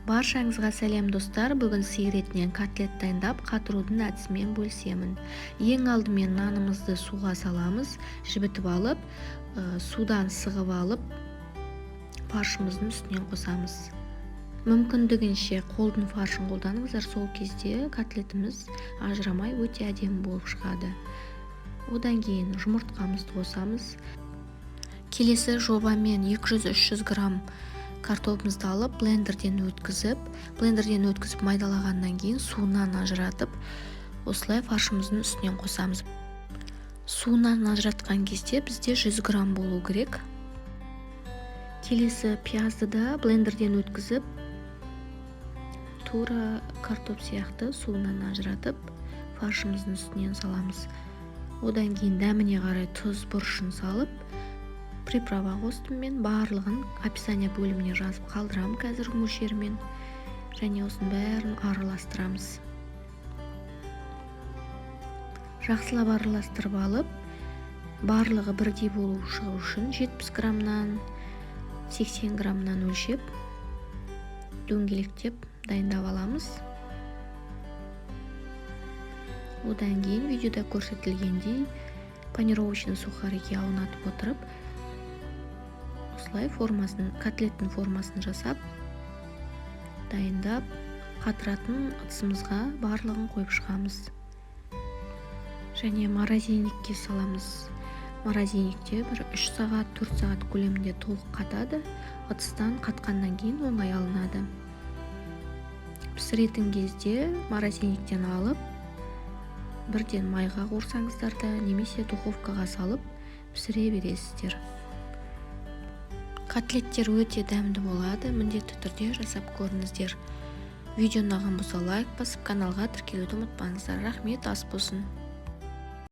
Баршаңызға сәлем достар. Бүгін сиыр етінен котлет дайындап, қатырудың әдісімен бөлісемін. Ең алдымен нанымызды суға саламыз, жібітіп алып, судан сығып алып, фаршымыздың үстінен қосамыз. Мүмкіндігінше қолдың фаршын қолданыңыздар, сол кезде котлетіміз ажырамай өте әдемі болып шығады. Одан кейін жұмыртқамызды қосамыз. Келесі жобамен 200-300 грамм картопымызды алып, блендерден өткізіп майдалағаннан кейін суынан ажыратып, осылай фаршымыздың үстінен қосамыз. Суынан ажыратқан кезде бізде 100 грамм болу керек. Келесі пиязды да блендерден өткізіп, тура картоп сияқты суынан ажыратып, фаршымыздың үстінен саламыз. Одан кейін дәміне қарай тұз, бұрышын салып, приправа қостым, мен барлығын описание бөліміне жазып қалдырамын қазіргі мөлшермен, және осының бәрін араластырамыз. Жақсылап араластырып алып, барлығы бірдей болу үшін 70 граммнан 80 граммнан өлшеп, дөңгелектеп дайындап аламыз. Одан кейін видеода көрсетілгендей панировочный сухарики аунатып отырып, осылай котлеттің формасын жасап, дайындап, қатыратын ыдысымызға барлығын қойып шығамыз. Және морозильникке саламыз. Морозильникте 3 сағат, 4 сағат көлемінде толық қатады. Ыдыстан қатқаннан кейін оңай алынады. Пісіретін кезде морозильниктен алып, бірден майға қорсаңыздар да, немесе духовкаға салып пісіре бересіздер. Котлеттер өте дәмді болады, міндетті түрде жасап көріңіздер. Видео ұнаған болса лайк басып, каналға тіркелуді ұмытпаңыздар. Рахмет, ас болсын.